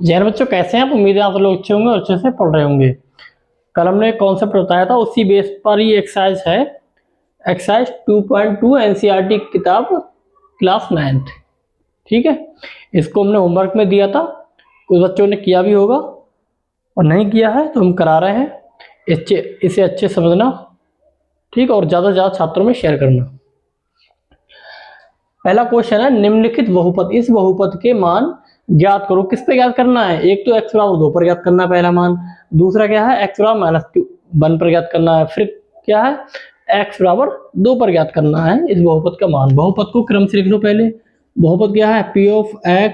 जय हिंद बच्चों, कैसे हैं आप? उम्मीद है आप लोग अच्छे होंगे और अच्छे से पढ़ रहे होंगे। कल हमने एक कॉन्सेप्ट बताया था, उसी बेस पर ही एक्सरसाइज है। एक्सरसाइज 2.2 एनसीईआरटी किताब क्लास 9th। ठीक है, इसको हमने होमवर्क में दिया था, कुछ बच्चों ने किया भी होगा और नहीं किया है तो हम करा रहे हैं। इसे अच्छे समझना, ठीक, और ज़्यादा से ज़्यादा छात्रों में शेयर करना। पहला क्वेश्चन है, निम्नलिखित बहुपद, इस बहुपद के मान ज्ञात करो। किस पे ज्ञात करना है? एक तो x बराबर 2 पर ज्ञात करना है पहला मान, दूसरा क्या है x बराबर -1 पर ज्ञात करना है, फिर क्या है x बराबर 2 पर ज्ञात करना है इस बहुपद का मान। बहुपद को क्रम से लिख लो पहले। बहुपद क्या है? p of x।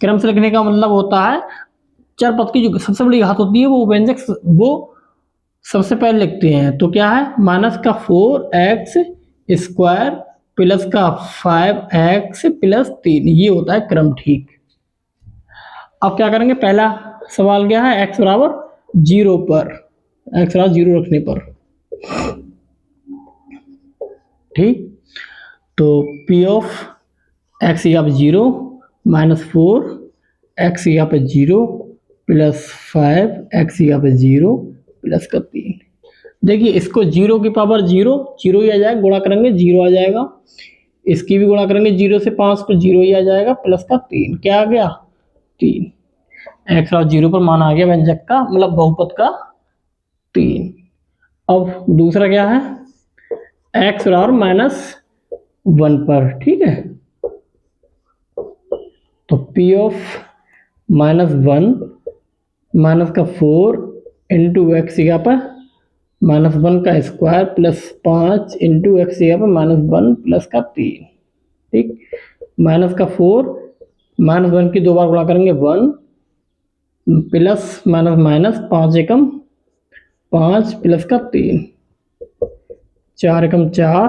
क्रम से लिखने का मतलब होता है चर पद की जो सबसे बड़ी घात होती है वो व्यंजक वो सबसे पहले लिखते हैं। तो क्या है? -4x स्क्वायर प्लस का 5x प्लस 3, ये होता है क्रम, ठीक। अब क्या करेंगे? पहला सवाल क्या है? x बराबर 0 पर, x बराबर 0 रखने पर, ठीक। तो p ऑफ x यहाँ पे 0 -4 x यहाँ पे 0 प्लस 5 x यहाँ पे 0 प्लस का 3। देखिए इसको 0 की पावर 0 0 ही आ जाएगा, गुणा करेंगे 0 आ जाएगा। इसकी भी गुणा करेंगे 0 से 5 तो 0 ही आ जाएगा, प्लस का 3। क्या आ गया? 3। x और 0 पर मान आ गया व्यंजक का, मतलब बहुपद का 3। अब दूसरा क्या है? x और -1 पर, ठीक है। तो p ऑफ -1 माइनस का 4 इंटू एक्स यहाँ पर -1 का स्क्वायर प्लस 5 इंटू एक्स यहाँ पर -1 प्लस का 3, ठीक। माइनस का 4 -1 की 2 बार गुणा करेंगे 1 प्लस माइनस माइनस 5 एकम 5 प्लस का 3, 4 एकम 4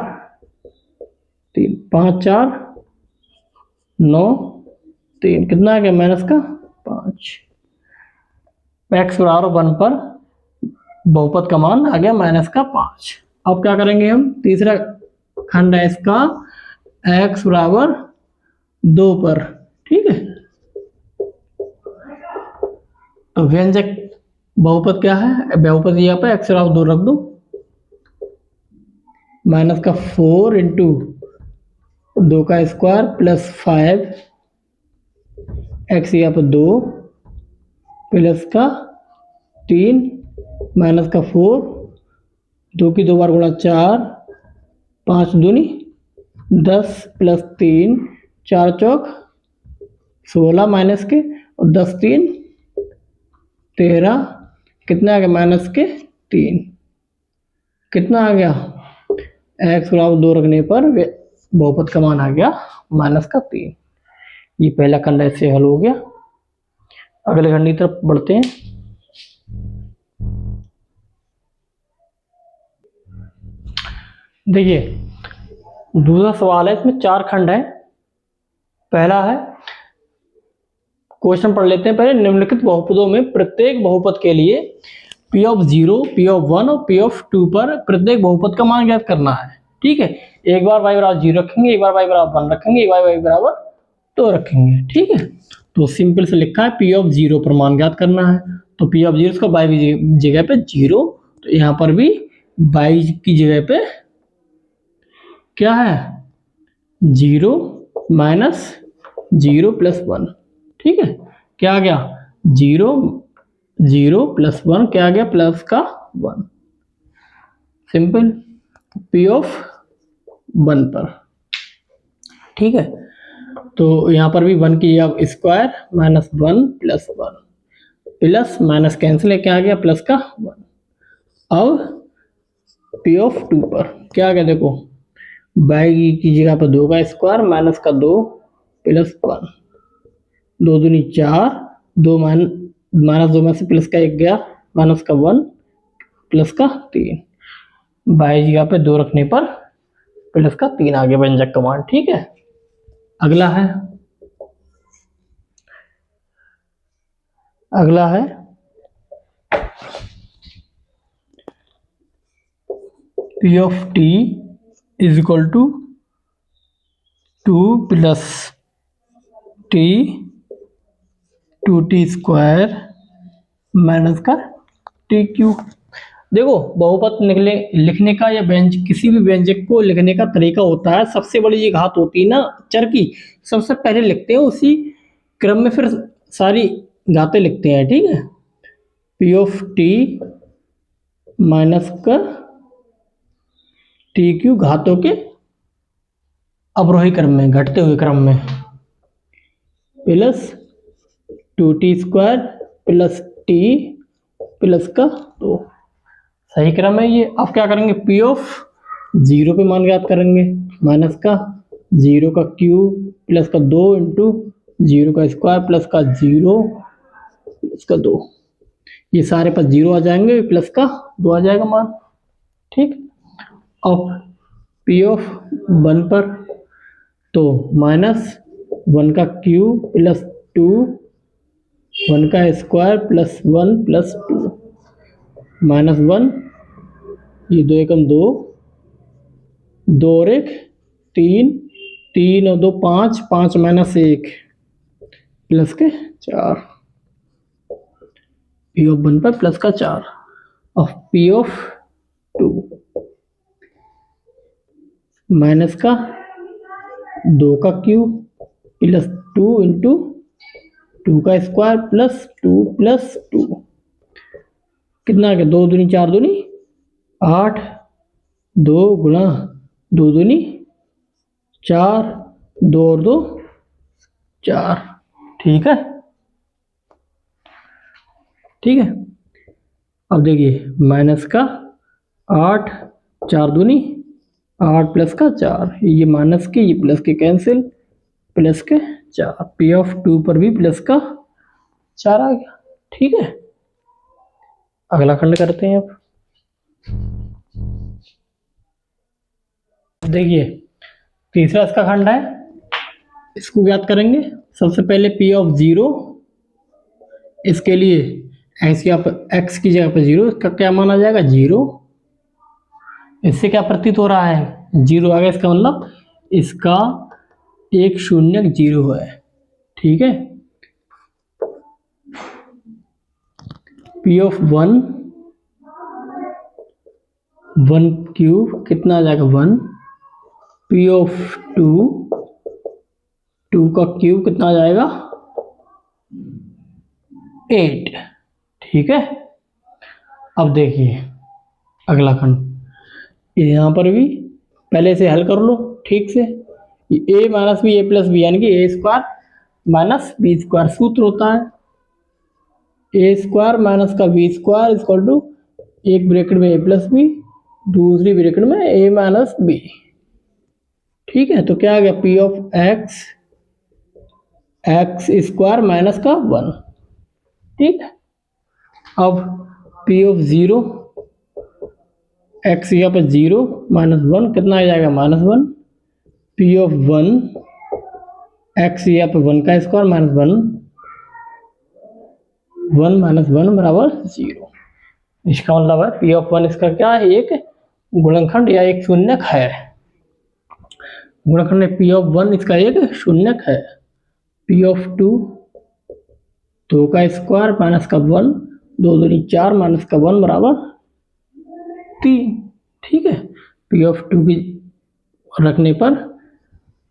3 5 4 9 3, कितना आ गया? माइनस का 5। x बराबर 1 पर बहुपद का मान आ गया -5। अब क्या करेंगे हम? तीसरा खंड है इसका, x बराबर 2 पर, ठीक है। तो व्यंजक बहुपद क्या है? बहुपद यहाँ पे x बराबर 2 रख दो, माइनस का 4 इंटू 2 का स्क्वायर प्लस 5 x यहाँ पर 2 प्लस का 3 माइनस का 4 2 की 2 बार गुणा 4 5 दूनी 10 प्लस 3 4 चौक 16 माइनस के और 10 3 13, कितना आ गया? माइनस के 3। कितना आ गया? x बराबर 2 रखने पर बहुपद का मान आ गया -3। ये पहला खंड ऐसे हल हो गया। अगले खंड की तरफ बढ़ते हैं। देखिए दूसरा सवाल है, इसमें 4 खंड है। पहला है, क्वेश्चन पढ़ लेते हैं पहले। निम्नलिखित बहुपदों में प्रत्येक बहुपद के लिए p ऑफ 0, p ऑफ 1 और p ऑफ 2 पर प्रत्येक बहुपद का मान ज्ञात करना है, ठीक है। एक बार y बराबर 0 रखेंगे, एक बार y बराबर 1 रखेंगे, एक बार y बराबर 2 रखेंगे, ठीक है। तो सिंपल से लिखा है p ऑफ 0 पर मान ज्ञात करना है। तो p ऑफ 0 इसको y की जगह पे 0, तो यहाँ पर भी y की जगह पे क्या है? 0 माइनस 0 प्लस 1, ठीक है। क्या आ गया? 0 0 प्लस 1, क्या आ गया? प्लस का 1। सिंपल। p ऑफ 1 पर, ठीक है। तो यहाँ पर भी 1 की square -1 plus 1 plus minus cancel है, क्या आ गया? प्लस का 1। अब p ऑफ 2 पर क्या आ गया? देखो y की जगह पर 2 का स्क्वायर माइनस का 2 प्लस 1, 2 दूनी 4, 2 माइनस 2 में से प्लस का 1 गया, माइनस का 1 प्लस का 3। y जगह पे 2 रखने पर प्लस का 3 आ गया व्यंजक का मान, ठीक है। अगला है p of t is equal to 2 plus t 2t² minus का tq। देखो बहुपद लिखने का या किसी भी व्यंजक को लिखने का तरीका होता है। सबसे बड़ी ये घात होती है ना चर की, सबसे पहले लिखते हैं, उसी क्रम में फिर सारी घातें लिखते हैं। ठीक है, p ऑफ t माइनस का tq घातों के अवरोही क्रम में, घटते हुए क्रम में, plus 2t² plus t plus का 2, सही क्रम है ये। अब क्या करेंगे, p ऑफ 0 पे मान ज्ञात करेंगे, माइनस का 0 का क्यूब प्लस का 2 इंटू 0 का स्क्वायर प्लस का 0 प्लस का 2, ये सारे पास 0 आ जाएंगे, प्लस का 2 आ जाएगा मान। ठीक, अब p ऑफ 1 पर तो माइनस 1 का क्यूब प्लस 2, 1 का स्क्वायर प्लस 1 प्लस 2, माइनस 1, ये 2 एकम 2, 2 और 1 3, 3 और 2 5, 5 माइनस 1 प्लस के 4, p ऑफ 1 पर प्लस का 4। और p ऑफ 2 माइनस का 2 का क्यूब प्लस 2 इंटू 2 का स्क्वायर प्लस 2 प्लस 2, कितना आ गया, 2 दूनी 4 दूनी 8, 2 गुणा 2 दूनी 4, 2 और 2 4। ठीक है, ठीक है। अब देखिए माइनस का 8, 4 दूनी 8 प्लस का 4, ये माइनस के ये प्लस के कैंसिल, प्लस के 4, p ऑफ 2 पर भी प्लस का 4 आ गया। ठीक है, अगला खंड करते हैं। अब देखिए तीसरा इसका खंड है, इसको ज्ञात करेंगे। सबसे पहले p ऑफ 0, इसके लिए x की जगह पर 0, इसका क्या माना जाएगा 0। इससे क्या प्रतीत हो रहा है, 0 आ गया, इसका मतलब इसका एक शून्य 0 है। ठीक है, p ऑफ 1, 1 क्यूब कितना आ जाएगा 1, p ऑफ 2, 2 का क्यूब कितना आ जाएगा 8। ठीक है, अब देखिए अगला खंड, यहाँ पर भी पहले से हल कर लो ठीक से। a minus B A plus B, यानी कि A square minus B square सूत्र होता है, ए स्क्वायर माइनस का बी स्क्वायर इक्वल टू, एक ब्रैकेट में ए प्लस बी, दूसरी ब्रैकेट में ए माइनस बी। ठीक है, तो क्या आ गया, p of x square minus का 1। ठीक है, अब p ऑफ 0, x यहाँ पर 0 माइनस 1 कितना आ जाएगा -1, p ऑफ 1 x यहाँ पर 1 का स्क्वायर माइनस 1 माइनस 1 बराबर 0। इसका मतलब है p ऑफ 1 इसका क्या है, एक गुणनखंड या एक शून्यक है। गुणनखंड में p ऑफ 1 इसका एक शून्यक है। p ऑफ 2, 2 का स्क्वायर माइनस का 1, 2 दूनी 4 माइनस का 1 बराबर 3। ठीक है, p ऑफ 2 की रखने पर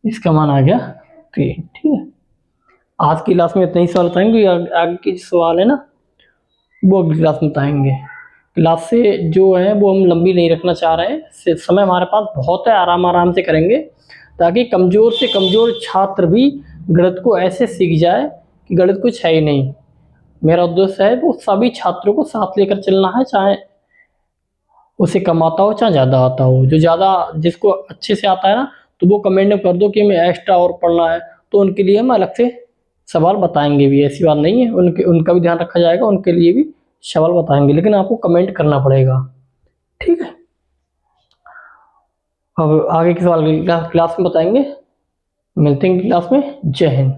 इसका मान आ गया 3। ठीक है, आज की क्लास में इतना ही सवाल बताएंगे, आगे की सवाल है ना वो अगली क्लास में बताएंगे। क्लास से जो है वो हम लंबी नहीं रखना चाह रहे हैं, समय हमारे पास बहुत है, आराम से करेंगे ताकि कमज़ोर से कमज़ोर छात्र भी गणित को ऐसे सीख जाए कि गणित कुछ है ही नहीं। मेरा उद्देश्य है वो सभी छात्रों को साथ लेकर चलना है, चाहे उसे कम आता हो चाहे ज़्यादा आता हो। जो ज़्यादा जिसको अच्छे से आता है ना, तो वो कमेंट में कर दो कि हमें एक्स्ट्रा और पढ़ना है, तो उनके लिए हम अलग से सवाल बताएंगे भी, ऐसी बात नहीं है, उनका भी ध्यान रखा जाएगा, उनके लिए भी सवाल बताएंगे, लेकिन आपको कमेंट करना पड़ेगा। ठीक है, अब आगे के सवाल क्लास में बताएंगे। मिलते हैं क्लास में। जय हिंद।